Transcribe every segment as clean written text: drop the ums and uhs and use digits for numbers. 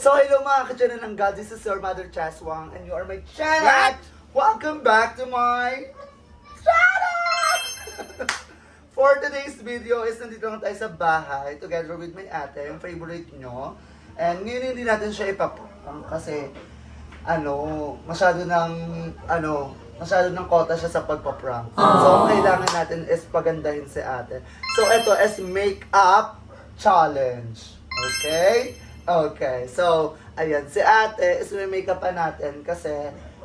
So, hello mga ka-channel ng God. This is your Mother Chas Wang and you are my channel. Welcome back to my channel! For today's video is nandito lang tayo sa bahay together with my ate, yung favorite nyo. And ngayon hindi natin siya ipaprank kasi masyado ng kota siya sa pagpaprank. So, ang kailangan natin is pagandahin si ate. So, ito is makeup challenge. Okay? Okay. So, ayan. Si ate is may makeup pa natin kasi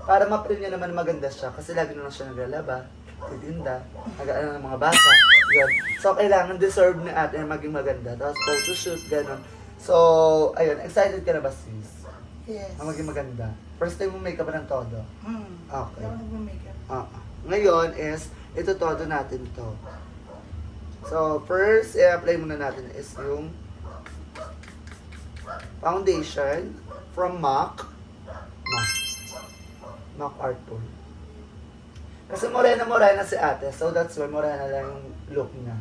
para ma-feel niya naman maganda siya. Kasi lagi na lang siya naglalaba, titinda, nag-ano ng mga bata. Yun. So, kailangan deserve ni ate na maging maganda. Tapos photoshoot, gano'n. So, ayun. Excited ka na ba, sis? Yes. Na maging maganda. First time mo makeup pa ng todo? Okay. Dapat mag-makeup. Ngayon is, ito todo natin to. So, first, i-apply muna natin is yung foundation from MAC Art Tool. Kasi morena si ate, so that's why morena lang yung look niya.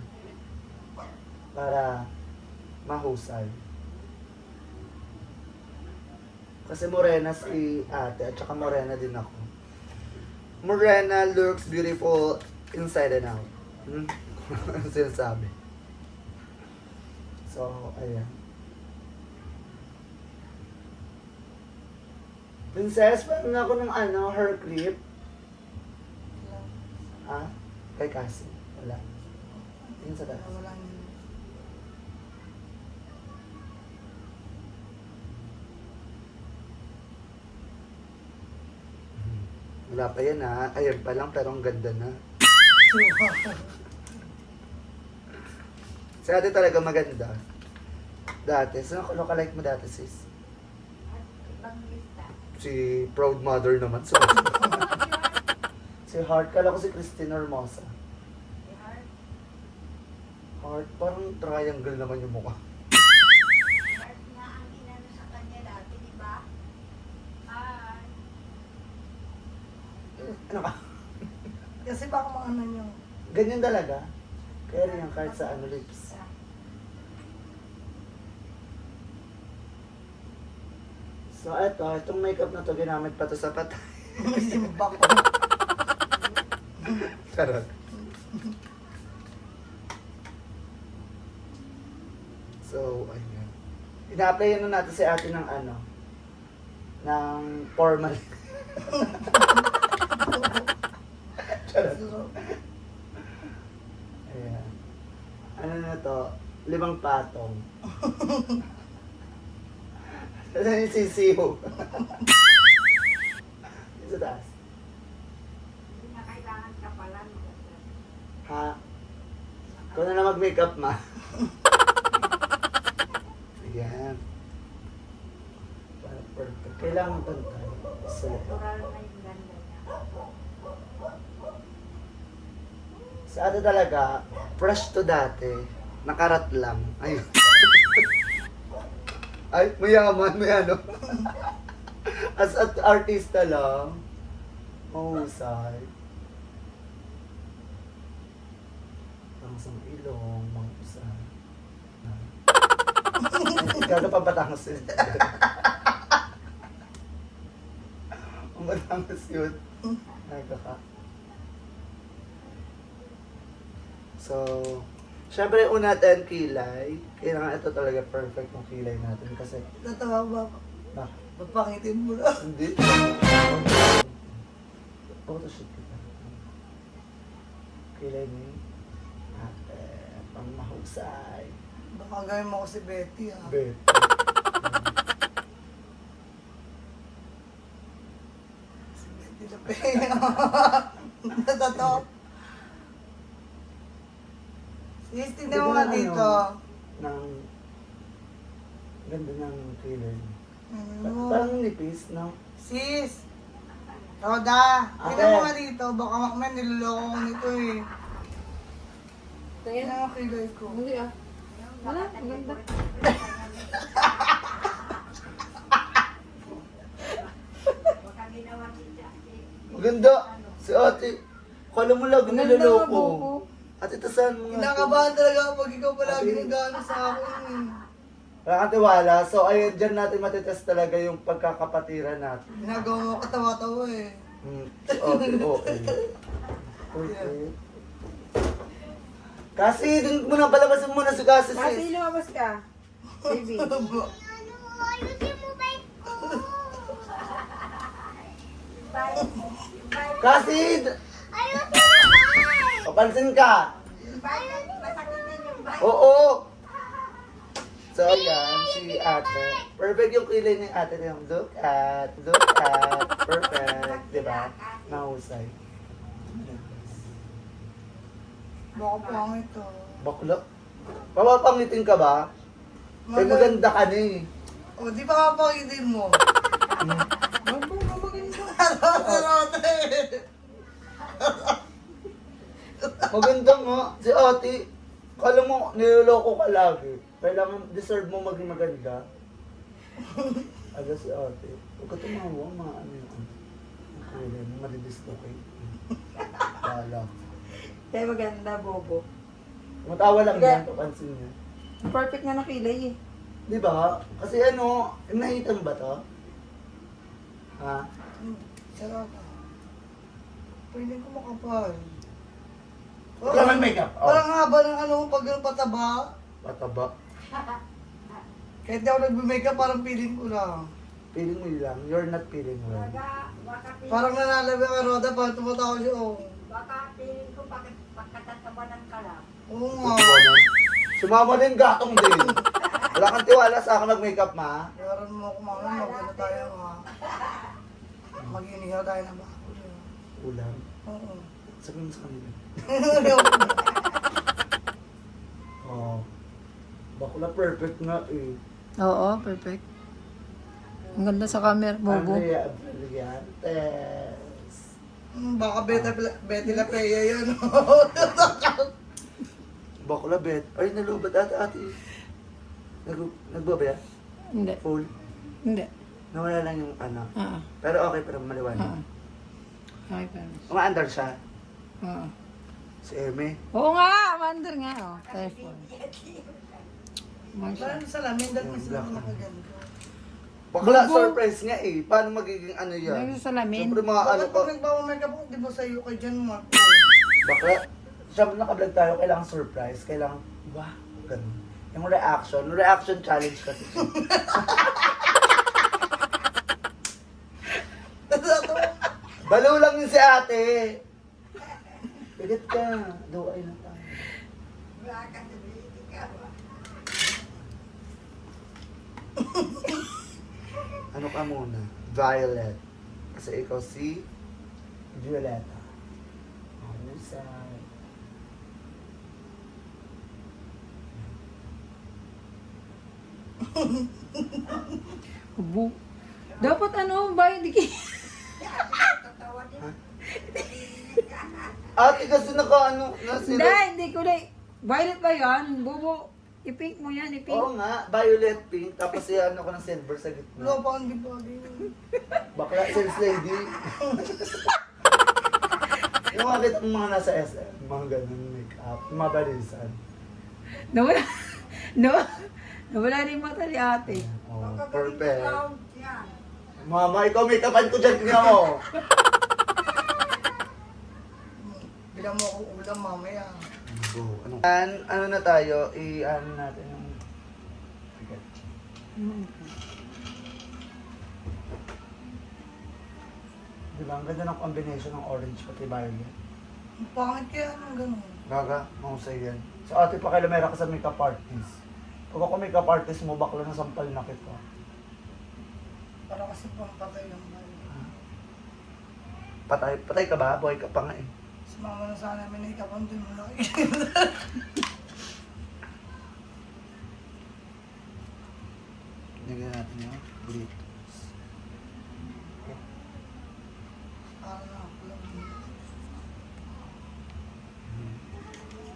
Para mahusay. Kasi morena si ate, at saka morena din ako. Morena looks beautiful inside and out. Ano sinasabi? So, ayan. Princess, paano na ako ng hair clip? Ha? Kay Cassie? Wala. Tingin sa taas. Wala niyo. Wala pa yan ha. Ayan pa lang, pero ang ganda na. Si ate talaga maganda. Dati. Sino look-alike mo dati, sis? Si proud mother naman. So, si Heart. Kala ko si Christine Hermosa. Heart. Parang triangle naman yung mukha. Heart nga ang inano sa kanya dati, di ba? Ano ka? Kasi baka maano niyo. Ganyan talaga. Kaya rin yung kahit sa lips. So, itong makeup na to, ginamit pa to sa patay. Simba ko. Charot. So, ayan. Ina-applyan na natin si ate ng ng formal. Charot. Ayan. Ano na to? 5 patong. Saan yung sisiyo? Sa taas. Hindi na kailangan ka pala. Ha? Ikaw na mag-makeup, ma. Ayan. Perfect. Kailangan pantay. So, Natural na yung ganda niya. sa ate talaga, fresh to dati. Nakarat lang. Ayun. Ay, mayaman, may As at artista lang, mahusay. Tangsang ilong, mahusay. Ikaw na pampatangas yun. Ang matangas yun. Nagkaka. So, syempre una natin kilay. Kailangan ito talaga perfect ng kilay natin kasi Tatawa ba ako? bakit? Magpakitin mo na. Hindi. Photoshoot kita. Kilay ni ate. Pang mahusay. Baka gawin mo ko si Betty ha. Bet. Si Betty na pe. Natatok. Sis, tignan mo nga dito. Ng ganda ng kilay. Ano? Parang nipis, no? Sis! Roda! Ate. Tignan mo nga dito. Baka makman niloloko ko nito eh. Tingnan mo kilay ko. Hindi ah. Wala, ang ganda. Huwag kang ginawa si Jackie. Maganda. Si ate. Kala mo lang Ang ganda nga niloloko. buko. At ito saan mo nga? Kinakabahan talaga ako pag ikaw palagi nag-ano sa akin eh. Wala kang tiwala. So, ayun, dyan natin matitest talaga yung pagkakapatiran natin. Ginagawa mo katawa-tawa eh. Okay, okay. Okay. Kasi, dun mo na palabasin mo na si Kasi. Kasi lumabas ka. Baby. Ano, ayusin mo ba ko? Kasi, Ayusin mo ba? papansin ka. Masakit din yung bike. Oo. So, ayan, si ate. Perfect yung kilay ni ate. Yung look at. Perfect. Diba? Nahusay. Baka pangit to. Bakla. Papapangitin ka ba? Ay, maganda ka na eh. O, di ba kapakitin mo? Maganda nga. Si ate, kala mo, niloloko ka lagi. Kailangan, deserve mo maging maganda. Aga si ate. Huwag ka tumawa, mga ano yun. Okay, maridislocate. Wala. Kaya maganda, bobo. Matawa lang Sige. yan, papansin niya. Perfect nga na kilay eh. Di ba? Kasi ano, nahitan ba to? Ha? Sarap. Pwede ko makapal. Huwag ka mag-makeup. Oh. Parang haba ng ano, pag ganun pataba. Pataba. Kahit di ako nagbe-makeup, parang feeling ko lang. Feeling mo yun lang. You're not feeling well. Parang nanalabi ka, Roda, parang tumatawa siya, oh. Baka piling ko bakit pagkatatabanan ka lang. Oo nga. Sumama din gatong din. Wala kang tiwala sa akin mag-makeup, ma. Yaran mo ako, mama, magano tayo, ha. Mag-inihaw tayo ng bako. Ulam. Oo. Sabihin mo sa kanila. Oo. Bakla perfect nga eh. Oo, perfect. Ang ganda sa camera, bobo. Andrea Brillantes. Baka Betty La Pea yun. Bakla bet. Ay, nalubat ate. Nagbabaya? Hindi. Full? Hindi. Nawala lang yung ano. Pero okay, pero maliwanag. Okay, pero. Umaandar siya. Oo. Si Eme. Oo nga, mandar nga. Oh, telephone. Parang salamin, dahil may salamin nakaganto. Bakla, Bubo. surprise nga eh. Paano magiging ano yan? Nagsasalamin. Siyempre mga ano Bakit ka. pag nagpapamakeup ako, di ba sa'yo kay Jan Marco? Bakla, siyempre nakablog tayo, kailangan surprise. Kailangan, wah, ganun. Yung reaction challenge kasi. Balo lang yun si ate. Pilit ka. Duway na tayo. Wala ka sa baby ka ba? Ano ka muna? Violet. Kasi ikaw si Violeta. Ano sa... Ubo. Dapat ano, bayad di Tatawa din. Ate kasi naka ano, Hindi, hindi ko na. Violet ba yan? Bobo. I-pink mo yan, i-pink. Oo nga, violet pink, tapos yan ako ng silver sa gitna. Wala pa hindi pa din. Bakla, sales lady. Yung mga kita mga nasa SM, mga ganun make-up, mga balisan. Nawala. Nawala rin yung mata ni ate. Oh, Pagkagaling perfect. clown yan. Mama, ikaw make-upan ko dyan, tingnan mo. Bilang mo ako ulam mamaya. Ano na tayo, i-ano natin yung... Sige. Diba, ang ganda ng combination ng orange pati violet. Ang pangit kaya nang ganun. Gaga, mahusay yan. So ate, pakilamera ka sa makeup artist. Pag ako makeup artist mo, bakla na sampal na kita. Para kasi pampatay ng bayo. Patay ka ba? Buhay ka pa nga eh. Sumama na sana namin na ikaw, hindi mo na Lagyan natin yung glitters. Para na ako lang.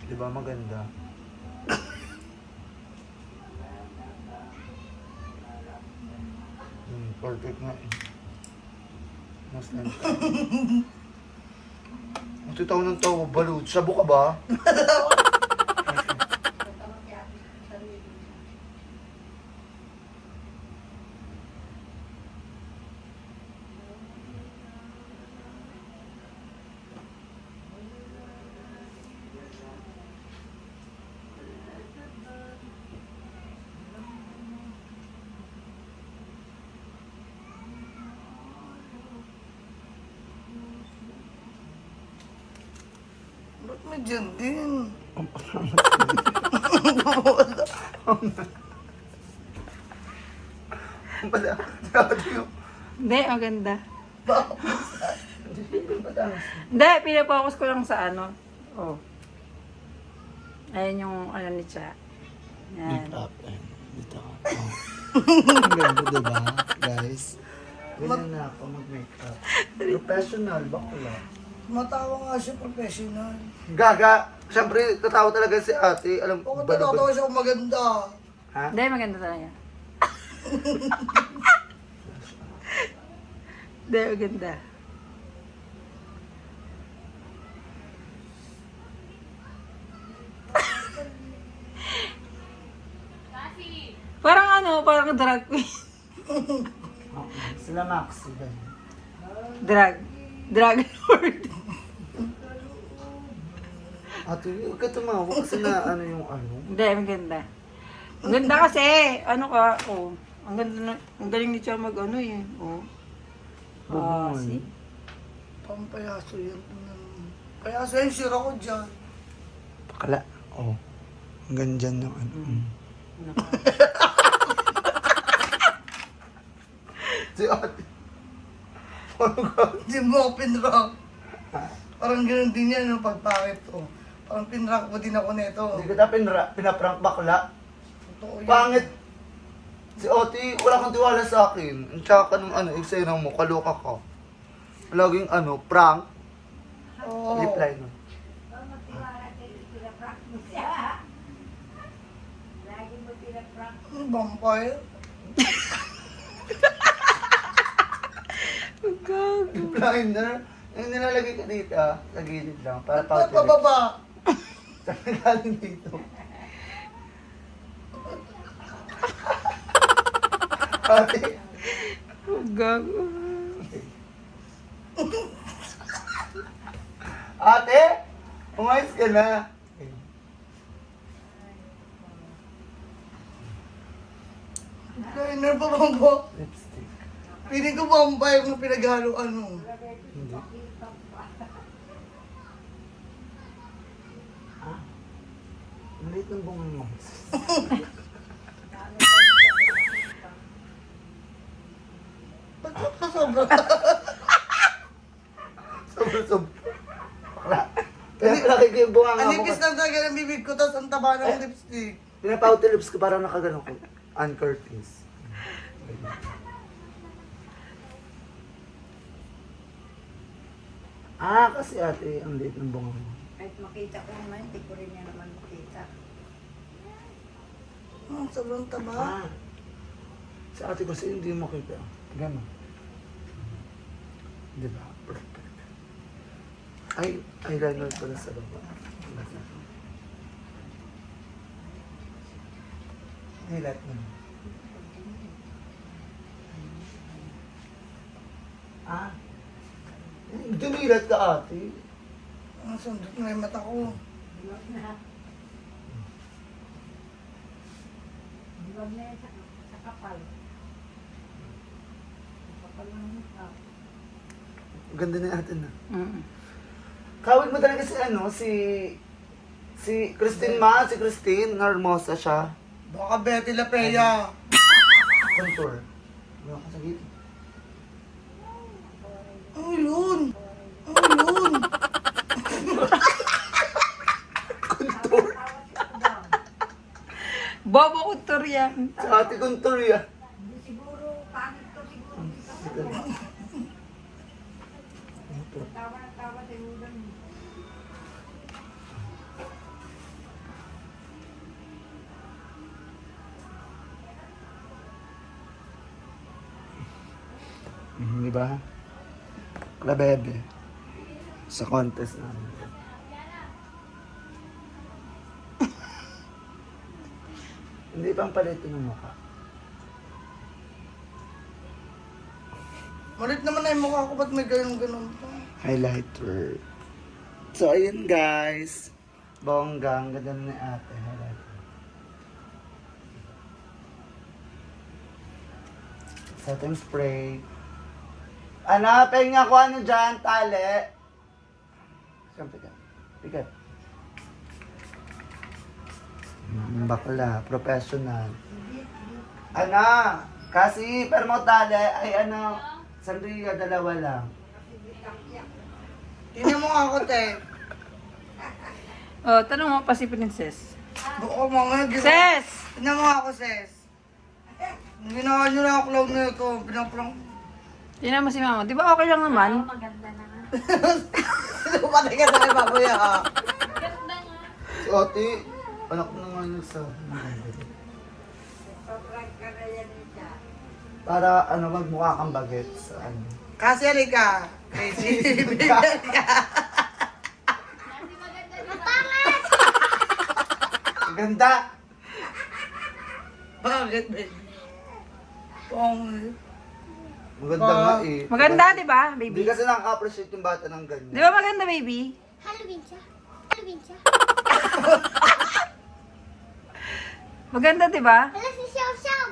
Di ba maganda? Perfect nga eh. Mas lang. Ang titaw ng tao, balud. Sabo ka ba? May dyan din. Ang pala, ate yung... Hindi, ang ganda. Hindi pa Hindi, pinapokus ko lang sa ano. Oh. Ayan yung ano ni Cha. Yan. Make up and dito. Ang ganda, diba, guys? Ganyan na ako mag-makeup. Professional, bakla. Matawa nga siya professional. Gaga, siyempre, tatawa talaga si ate. Alam, Bakit natatawa siya kung maganda? Ha? Hindi, maganda talaga. Hindi, maganda. Parang ano, parang drag queen. Okay. Sila Maxi, ganyan. Drag lord. Ate, huwag ka tumawa kasi na ano yung ano. Hindi, maganda. Maganda kasi, ano ka, oh. Ang ganda na, ang galing ni Cha mag ano eh. Oh. Ah, Bubungan. see? Pampayaso yan. Payaso yan, sure ako dyan. Pakala. Oh. Hanggang dyan yung ano. Si ate. Ano ka? Hindi mo ako pinrock. Parang ganun din yan yung pagpakit ko. Parang pinrock mo din ako nito. Hindi kita pinaprank bakla. Totoo yan. Pangit. Si ate, wala kang tiwala sa akin. Ang tsaka ka nung ano, eksena mo, kaloka ka. Laging ano, prank. Oo. Reply no. Matiwala kayo, pinaprank mo siya. Lagi mo pinaprank. Ano, vampire? Blinder. Yung nilalagay ka dito, sa gilid lang, para Ba't pouch. pababa? Sabi galing dito. Ate, Gago. ate, umayos ka na. Liner pa bang po? Lipstick. Piling ko vampire na pinaghaloan mo. Hindi. Ah, ang liit ng bunga mo. Ba't ka sobra? Sobrang. Bakla. Pinapalaki ko yung bunga Ang nga mo. nipis lang talaga ng bibig ko, tapos ang taba ng lipstick. Pinapauti lips ko para nakagano ko. Ann Curtis. Ah, kasi ate, ang liit ng bunga mo. Kahit makita ko naman, hindi ko rin niya naman makita. Sobrang taba. Ah, sa ate kasi hindi mo makita. Gano'n. Di ba? Perfect. Ay, eyeliner pala sa baba. Hilat mo. Ah, dumilat ka ate. Ang sundot na yung mata ko. Huwag na. Huwag na yan sa kapal. Sa kapal ng mukha. Ganda na ate na. Mm. Kawig mo talaga si ano, si Christine Ma, si Christine, hermosa siya. Baka Betty Lapea. Contour. Wala ka sa gilid. Ano yun? Ano yun? Bobo Couture yan. Sa ate contour yan. Hindi siguro, pangit to siguro. Tawa na tawa sa ulan. Di ba? La bebe. Sa contest namin. Hindi pang palito ng mukha. Malit naman na yung mukha ko, ba't may ganun-ganun pa? Highlighter. So, ayun guys. Bongga. Ang ganda na ni ate. Highlighter. Setting spray. Hanapin nga ko ano dyan, tali. Siyempre ka. Pikat. Bakla, professional. Ano? Kasi, pero mo tali, ay ano, sandria, dalawa lang. Tingnan mo nga ako, te. Oh, tanong mo pa si Princess. Buko mga Ses! Tingnan mo nga ako, Ses. Ginawa nyo na ako clown na ito. Pinaprank. Tingnan mo si Mama. Di ba okay lang naman? Maganda na nga. Patay ka sa akin, baboya, ha? Ganda nga. Si Ate, anak naman yun sa... Para ano, magmukha kang bagets. Ano. Kasi halika. Kasi, halika. Ang ganda! Bakit, baby? Pangit. Maganda nga eh. Maganda, di ba, Hindi baby? kasi nakaka-appreciate yung bata ng Di ganyan. ba maganda, baby? Halloween siya. Halloween siya. Maganda, di ba? Hala si Xiao Xiao.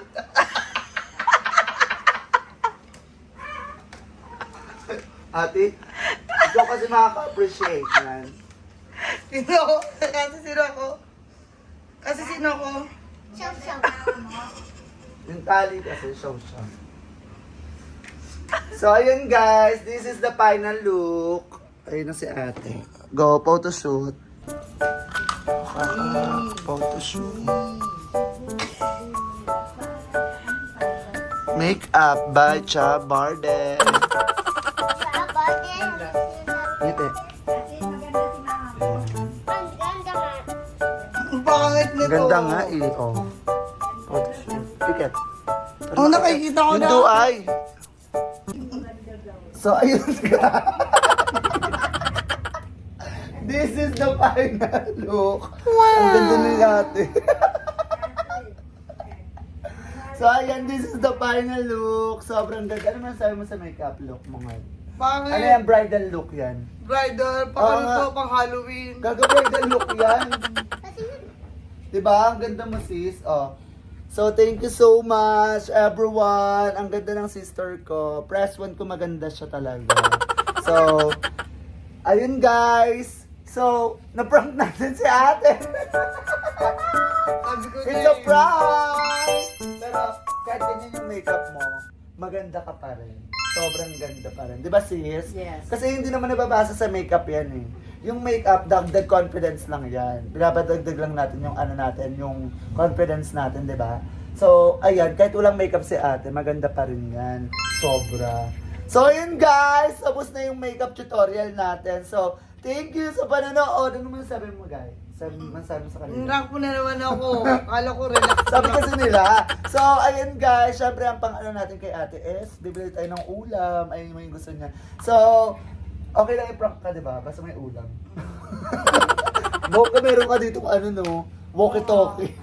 Ate, ikaw kasi makaka-appreciate yan. Sino ako? Kasi sino ako? Kasi sino ako? Xiao Xiao. Yung tali kasi, show siya. So, ayun guys, this is the final look. Ayun na si ate. Go, photoshoot. Photoshoot. Makeup by Cha Barden. Saba din. Ngiti. Ang ganda nga. Ang pangit nito. Ganda nga eh, oh. Photoshoot. Piket. Oh, nakikita ko na. Yung ay. So, ayun ka. This is the final look. Ang ganda ni ate. So, ayan, this is the final look. Sobrang ganda. Ano man sabi mo sa makeup look mo ngayon? Ano Pangit. yan, bridal look yan? Bridal, Oo pang nga. to, pang Halloween. Gaga-bridal look yan. Kasi yun. Diba? Ang ganda mo, sis. Oh. So, thank you so much, everyone. Ang ganda ng sister ko. Press 1 ko, maganda siya talaga. So, ayun guys. So, na-prank natin si ate. Sabi ko It's a prank! Pero, kahit ganyan yung makeup mo, maganda ka pa rin. Sobrang ganda pa rin. Di ba, sis? Yes. Kasi hindi naman nababasa sa makeup yan eh. Yung makeup, dagdag confidence lang yan. Pinapadagdag lang natin yung ano natin, yung confidence natin, di ba? So, ayan, kahit walang makeup si ate, maganda pa rin yan. Sobra. So, ayun guys, tapos na yung makeup tutorial natin. So, thank you sa panonood. Ano man sabi mo, guys? Sabi mo sa kanila. Rank mo na naman ako. Kala ko relax. Sabi kasi nila. So, ayun guys, syempre ang pang-ano natin kay ate is, bibili tayo ng ulam. Ayun yung gusto niya. So, okay lang i-prank ka, di ba? Basta may ulam. Baka meron ka dito ano no, walkie-talkie.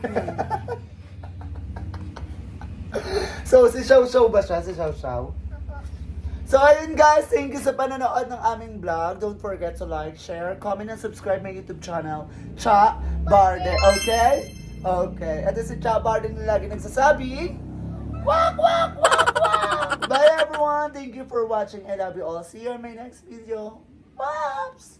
So, si Xiao Xiao ba siya? Si Xiao Xiao? So, ayun guys, thank you sa panonood ng aming vlog. Don't forget to like, share, comment, and subscribe my YouTube channel, Cha Barden. Okay? Okay. Ito si Cha Barden na lagi nagsasabi, wak, wak, wak, wak! Bye everyone! Thank you for watching. I love you all. See you in my next video. Pops!